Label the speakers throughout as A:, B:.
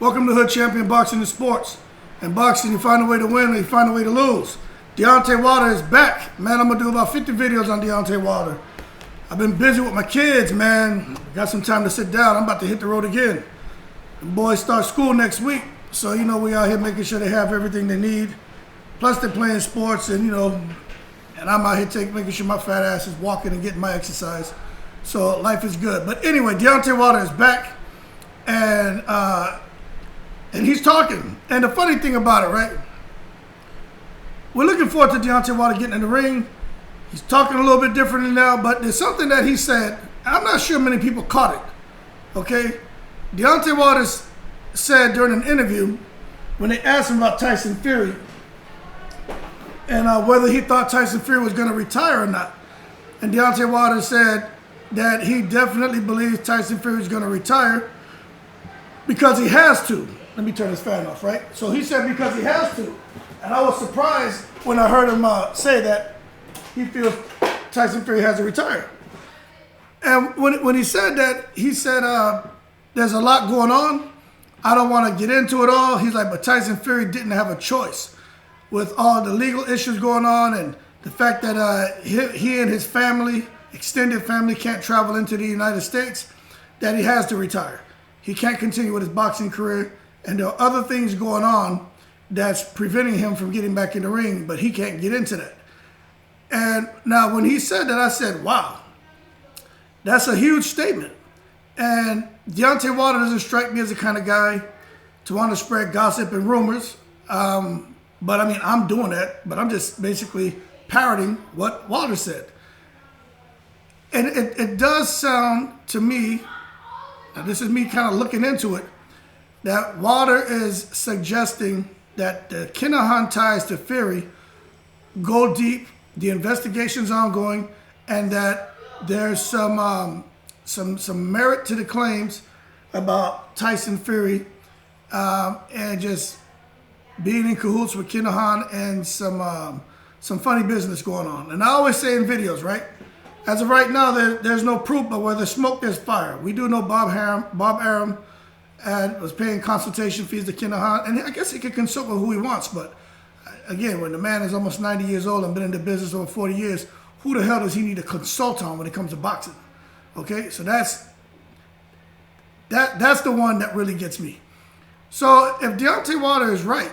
A: Welcome to Hood Champion Boxing and Sports. In boxing, you find a way to win or you find a way to lose. Deontay Wilder is back. Man, I'm going to do about 50 videos on Deontay Wilder. I've been busy with my kids, man. Got some time to sit down. I'm about to hit the road again. The boys start school next week, so, we out here making sure they have everything they need. Plus, they're playing sports, and, and I'm out here making sure my fat ass is walking and getting my exercise. So life is good. But anyway, Deontay Wilder is back, and he's talking. And the funny thing about it, right? We're looking forward to Deontay Wilder getting in the ring. He's talking a little bit differently now, but there's something that he said. I'm not sure many people caught it. Okay? Deontay Wilder said during an interview when they asked him about Tyson Fury and whether he thought Tyson Fury was going to retire or not. And Deontay Wilder said that he definitely believes Tyson Fury is going to retire because he has to. Let me turn this fan off, right? So he said because he has to. And I was surprised when I heard him say that he feels Tyson Fury has to retire. And when he said that, he said there's a lot going on. I don't want to get into it all. He's like, but Tyson Fury didn't have a choice with all the legal issues going on and the fact that he and his family, extended family, can't travel into the United States, that he has to retire. He can't continue with his boxing career. And there are other things going on that's preventing him from getting back in the ring, but he can't get into that. And now when he said that, I said, wow, that's a huge statement. And Deontay Wilder doesn't strike me as the kind of guy to want to spread gossip and rumors. But I mean, I'm doing that, but I'm just basically parroting what Wilder said. And it does sound to me, now this is me kind of looking into it, that Wilder is suggesting that the KINAHAN ties to Fury go deep, the investigation's ongoing, and that there's some merit to the claims about Tyson Fury and just being in cahoots with KINAHAN and some funny business going on. And I always say in videos, right? As of right now, there's no proof, but where there's smoke, there's fire. We do know Bob Arum was paying consultation fees to KINAHAN, and I guess he could consult with who he wants, but again, when the man is almost 90 years old and been in the business over 40 years, who the hell does he need to consult on when it comes to boxing? Okay, so that's the one that really gets me. So if Deontay Wilder is right,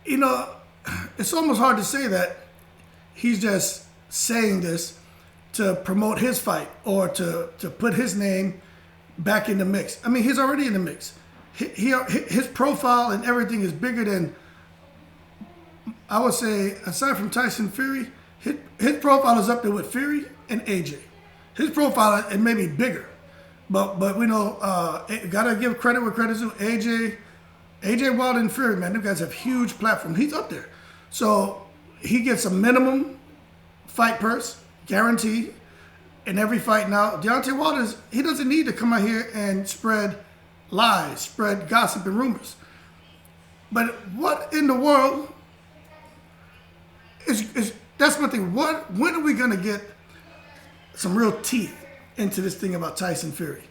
A: it's almost hard to say that he's just saying this to promote his fight or to put his name back in the mix. I mean, he's already in the mix. His profile and everything is bigger than, I would say, aside from Tyson Fury, his profile is up there with Fury and AJ. His profile, it may be bigger, but we know, gotta give credit where credit's due. AJ Wilder and Fury, man, them guys have huge platforms. He's up there. So he gets a minimum fight purse, guaranteed, in every fight. Now, Deontay Wilder, he doesn't need to come out here and spread lies, spread gossip and rumors. But what in the world is that's one thing. When are we going to get some real teeth into this thing about Tyson Fury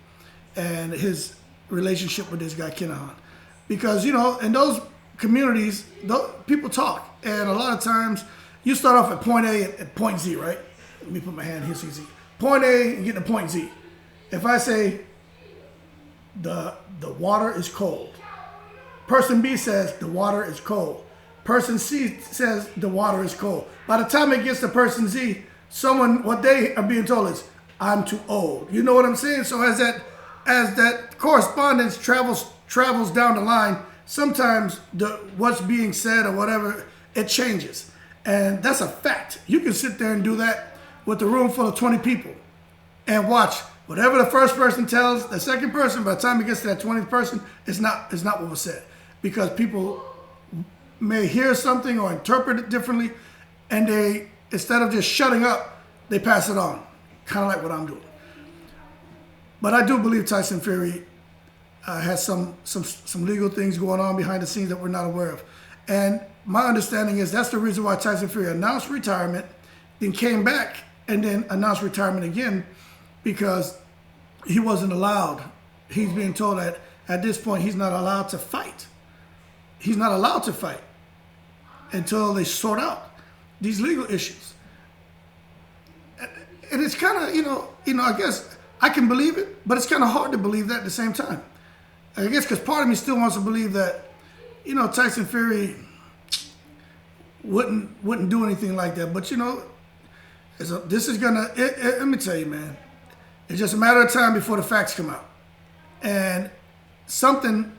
A: and his relationship with this guy KINAHAN? Because, in those communities, people talk. And a lot of times, you start off at point A and point Z, right? Let me put my hand here so you see. Point A and get to point Z. If I say the water is cold, person B says the water is cold. Person C says the water is cold. By the time it gets to person Z, what they are being told is, I'm too old. You know what I'm saying? So as that correspondence travels down the line, sometimes what's being said or whatever, it changes. And that's a fact. You can sit there and do that with a room full of 20 people and watch whatever the first person tells the second person. By the time it gets to that 20th person, it's not what was said, because people may hear something or interpret it differently, and they, instead of just shutting up, they pass it on, kind of like what I'm doing. But I do believe Tyson Fury has some legal things going on behind the scenes that we're not aware of. And my understanding is that's the reason why Tyson Fury announced retirement, then came back and then announced retirement again, because he wasn't allowed. He's being told that at this point, he's not allowed to fight. He's not allowed to fight until they sort out these legal issues. And it's kind of, I guess I can believe it, but it's kind of hard to believe that at the same time. I guess because part of me still wants to believe that, Tyson Fury wouldn't do anything like that. But, this is going to, let me tell you, man, it's just a matter of time before the facts come out. And something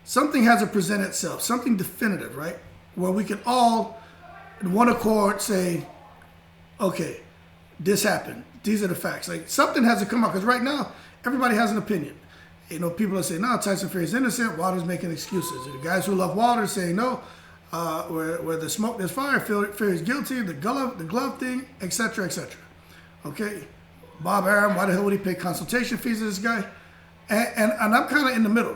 A: has to present itself, something definitive, right? Where we can all, in one accord, say, okay, this happened. These are the facts. Like, something has to come out. Because right now, everybody has an opinion. People are saying, no, Tyson Fury is innocent. Wilder's making excuses. The guys who love Wilder say, no, where the smoke, there's fire. Fury's guilty. The glove thing, etc., etc. Okay? Bob Arum, why the hell would he pay consultation fees to this guy? And I'm kind of in the middle.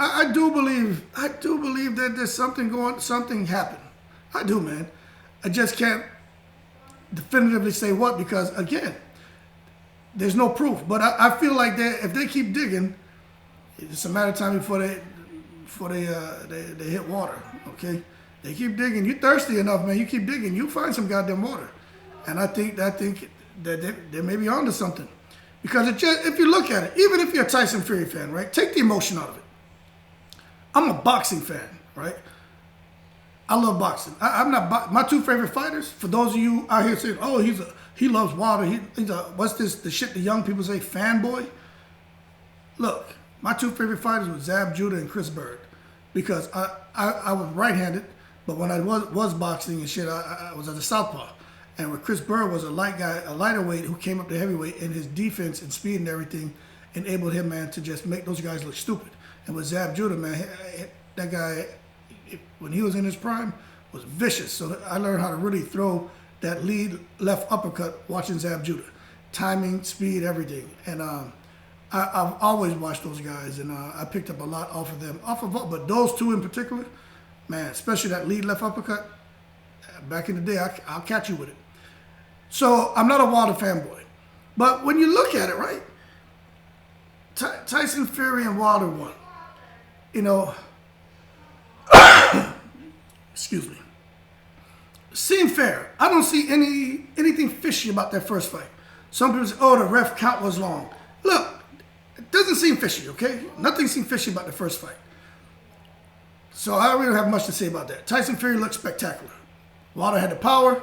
A: I do believe that there's something happened. I do, man. I just can't definitively say what, because again, there's no proof. But I feel like if they keep digging, it's a matter of time before they hit water. Okay, they keep digging. You're thirsty enough, man. You keep digging, you find some goddamn water. And I think that they may be onto something, because if you look at it, even if you're a Tyson Fury fan, right, take the emotion out of it. I'm a boxing fan, right? I love boxing. I'm not my two favorite fighters. For those of you out here saying, "Oh, he loves Wilder," he's a what's this the shit the young people say, fanboy. Look, my two favorite fighters were Zab Judah and Chris Bird, because I was right-handed, but when I was boxing and shit, I was at the southpaw, and where Chris Bird was a light guy, a lighter weight who came up to heavyweight, and his defense and speed and everything enabled him, man, to just make those guys look stupid. And with Zab Judah, man, that guy, when he was in his prime, was vicious. So I learned how to really throw that lead left uppercut watching Zab Judah. Timing, speed, everything. And I've always watched those guys, and I picked up a lot off of them. But those two in particular, man, especially that lead left uppercut, back in the day, I'll catch you with it. So I'm not a Wilder fanboy. But when you look at it, right, Tyson Fury and Wilder won. Excuse me. Seemed fair. I don't see anything fishy about that first fight. Some people say, oh, the ref count was long. Look, it doesn't seem fishy, okay? Nothing seemed fishy about the first fight. So I don't really have much to say about that. Tyson Fury looked spectacular. Wilder had the power,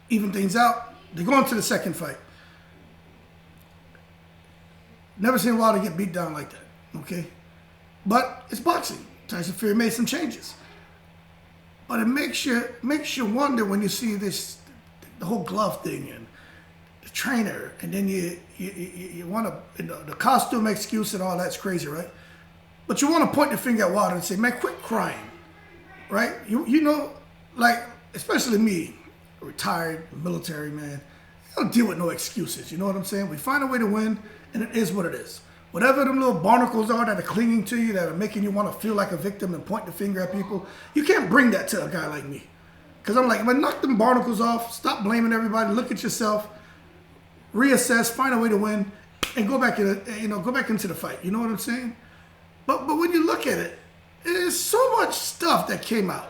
A: even things out. They go into the second fight. Never seen Wilder get beat down like that, okay? But it's boxing. Tyson Fury made some changes. But it makes you wonder when you see the whole glove thing and the trainer, and then you want to, the costume excuse and all that's crazy, right? But you want to point the finger at Wilder and say, man, quit crying, right? Like, especially me, a retired military man, I don't deal with no excuses, you know what I'm saying? We find a way to win, and it is what it is. Whatever them little barnacles are that are clinging to you, that are making you want to feel like a victim and point the finger at people, you can't bring that to a guy like me. Because I'm like, man, knock them barnacles off, stop blaming everybody, look at yourself, reassess, find a way to win, and go back into the fight. You know what I'm saying? But when you look at it, there's so much stuff that came out.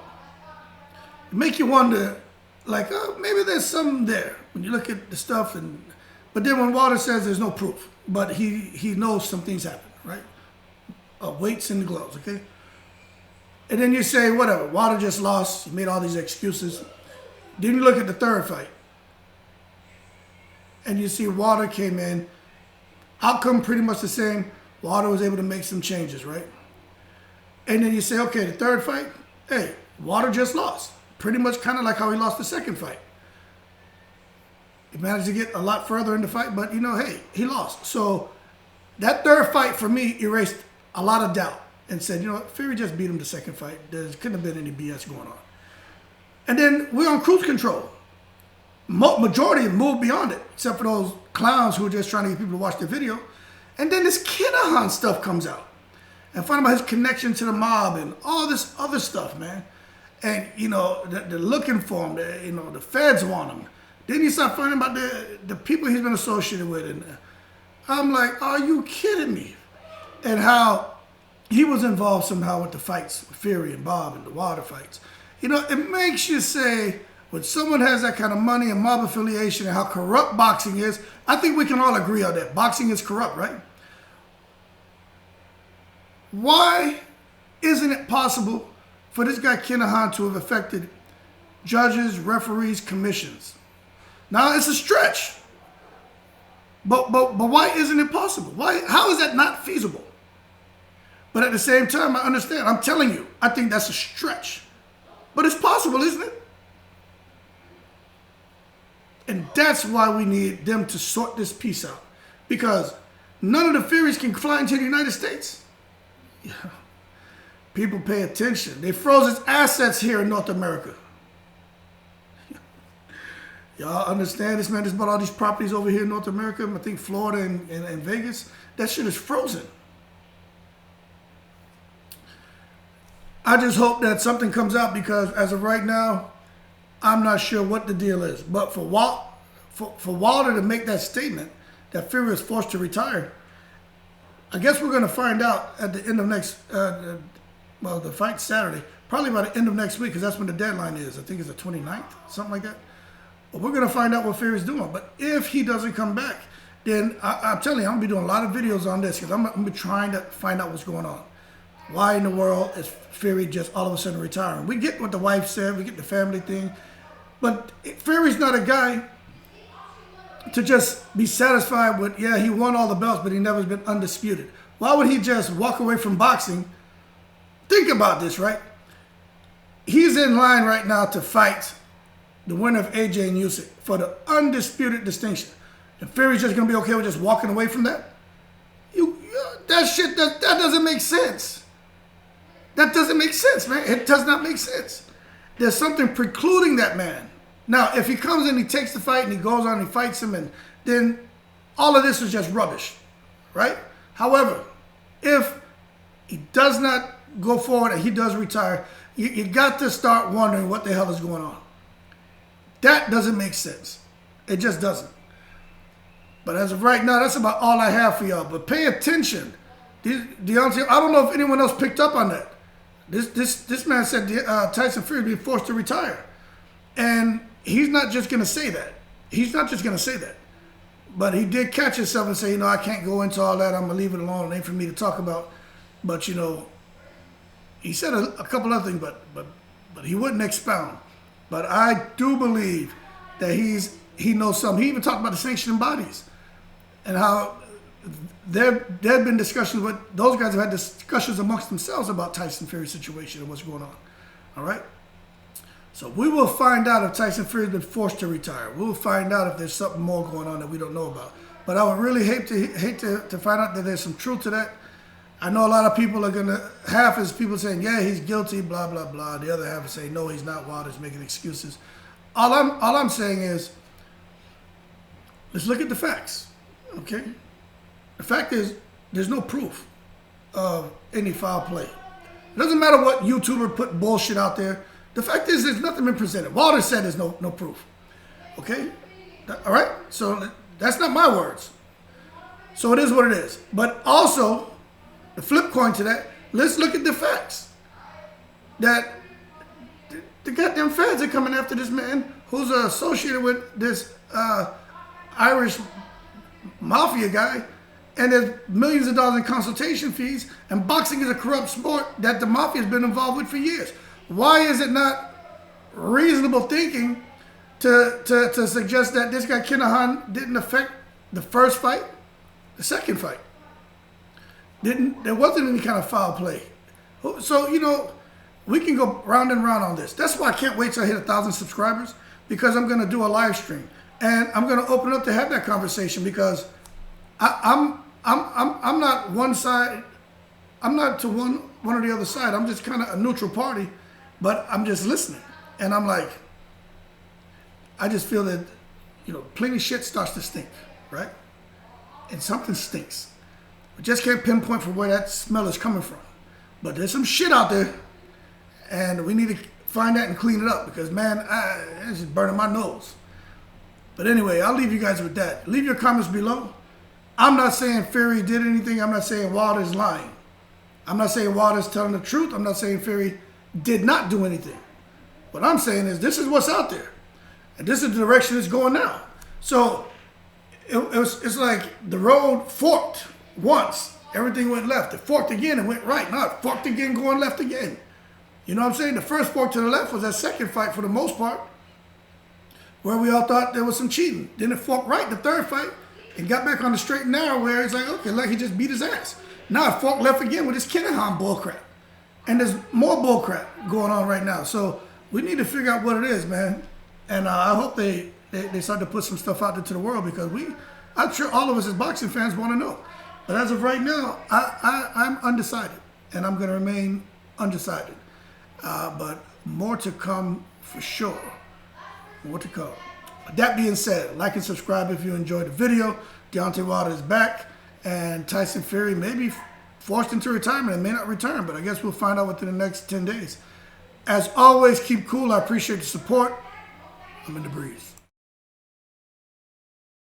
A: It make you wonder, like, oh, maybe there's something there when you look at the stuff. But then when Wilder says there's no proof, but he knows some things happen, right? Weights in the gloves, okay? And then you say, whatever, Wilder just lost, he made all these excuses. Then you look at the third fight, and you see Wilder came in, outcome pretty much the same. Wilder was able to make some changes, right? And then you say, okay, the third fight, hey, Wilder just lost. Pretty much kind of like how he lost the second fight. He managed to get a lot further in the fight, but, hey, he lost. So that third fight, for me, erased a lot of doubt and said, Fury just beat him the second fight. There couldn't have been any BS going on. And then we're on cruise control. Majority have moved beyond it, except for those clowns who are just trying to get people to watch the video. And then this KINAHAN stuff comes out. And find about his connection to the mob and all this other stuff, man. And, they're looking for him. The feds want him. Then you start finding about the people he's been associated with. And I'm like, are you kidding me? And how he was involved somehow with the fights with Fury and Bob and the Wilder fights. You know, it makes you say, when someone has that kind of money and mob affiliation and how corrupt boxing is, I think we can all agree on that. Boxing is corrupt, right? Why isn't it possible for this guy KINAHAN to have affected judges, referees, commissions? Now, it's a stretch. But why isn't it possible? Why? How is that not feasible? But at the same time, I understand. I'm telling you, I think that's a stretch. But it's possible, isn't it? And that's why we need them to sort this piece out. Because none of the Furies can fly into the United States. Yeah. People pay attention. They froze its assets here in North America. Y'all understand this man just bought all these properties over here in North America, I think Florida and Vegas. That shit is frozen. I just hope that something comes out, because as of right now, I'm not sure what the deal is. But for Wilder to make that statement that Fury was forced to retire, I guess we're going to find out at the end of next, well, the fight's Saturday, probably by the end of next week, because that's when the deadline is. I think it's the 29th, something like that. But we're going to find out what Fury's doing. But if he doesn't come back, then I'm telling you, I'm going to be doing a lot of videos on this, because I'm going to be trying to find out what's going on. Why in the world is Fury just all of a sudden retiring? We get what the wife said, we get the family thing, but Fury's not a guy to just be satisfied with, yeah, he won all the belts, but he never been undisputed. Why would he just walk away from boxing? Think about this, right? He's in line right now to fight the winner of AJ and Usyk for the undisputed distinction. And Fury's just going to be okay with just walking away from that? That shit, that doesn't make sense. That doesn't make sense, man. It does not make sense. There's something precluding that man. Now, if he comes in, he takes the fight, and he goes on and he fights him, and then all of this is just rubbish, right? However, if he does not go forward and he does retire, you got to start wondering what the hell is going on. That doesn't make sense. It just doesn't. But as of right now, that's about all I have for y'all. But pay attention. Deontay, I don't know if anyone else picked up on that. This man said Tyson Fury being forced to retire. And he's not just going to say that. He's not just going to say that. But he did catch himself and say, you know, I can't go into all that. I'm going to leave it alone. It ain't for me to talk about. But, you know, he said a couple other things, but he wouldn't expound. But I do believe that he knows something. He even talked about the sanctioning bodies and how there have been discussions with, those guys have had discussions amongst themselves about Tyson Fury's situation and what's going on. All right? So we will find out if Tyson Fury's been forced to retire. We'll find out if there's something more going on that we don't know about. But I would really hate to find out that there's some truth to that. I know a lot of people are going to, half is people saying, yeah, he's guilty, blah, blah, blah. The other half is saying, no, he's not. Wilder's making excuses. All I'm saying is, let's look at the facts, okay? The fact is, there's no proof of any foul play. It doesn't matter what YouTuber put bullshit out there. The fact is, there's nothing been presented. Wilder said there's no proof, okay? All right? So that's not my words. So it is what it is. But also, the flip coin to that, let's look at the facts. That the goddamn feds are coming after this man who's associated with this Irish mafia guy, and there's millions of dollars in consultation fees, and boxing is a corrupt sport that the mafia has been involved with for years. Why is it not reasonable thinking to suggest that this guy KINAHAN didn't affect the first fight, the second fight? There wasn't any kind of foul play. So, you know, we can go round and round on this. That's why I can't wait till I hit 1,000 subscribers, because I'm going to do a live stream. And I'm going to open up to have that conversation, because I'm not one side. I'm not to one or the other side. I'm just kind of a neutral party, but I'm just listening. And I'm like, I just feel that, you know, plenty of shit starts to stink, right? And something stinks. We just can't pinpoint from where that smell is coming from. But there's some shit out there, and we need to find that and clean it up, because, man, it's just burning my nose. But anyway, I'll leave you guys with that. Leave your comments below. I'm not saying Fury did anything. I'm not saying Wilder's lying. I'm not saying Wilder's telling the truth. I'm not saying Fury did not do anything. What I'm saying is this is what's out there. And this is the direction it's going now. So it's like the road forked once. Everything went left. It forked again and went right. Now it forked again, going left again. You know what I'm saying? The first fork to the left was that second fight for the most part, where we all thought there was some cheating. Then it forked right, the third fight, and got back on the straight and narrow where it's like, okay, like he just beat his ass. Now it forked left again with this KINAHAN bullcrap. And there's more bullcrap going on right now. So we need to figure out what it is, man. And I hope they start to put some stuff out there to the world, because I'm sure all of us as boxing fans want to know. But as of right now, I'm undecided, and I'm going to remain undecided. But more to come for sure. More to come. That being said, like and subscribe if you enjoyed the video. Deontay Wilder is back, and Tyson Fury may be forced into retirement and may not return, but I guess we'll find out within the next 10 days. As always, keep cool. I appreciate the support. I'm in the breeze.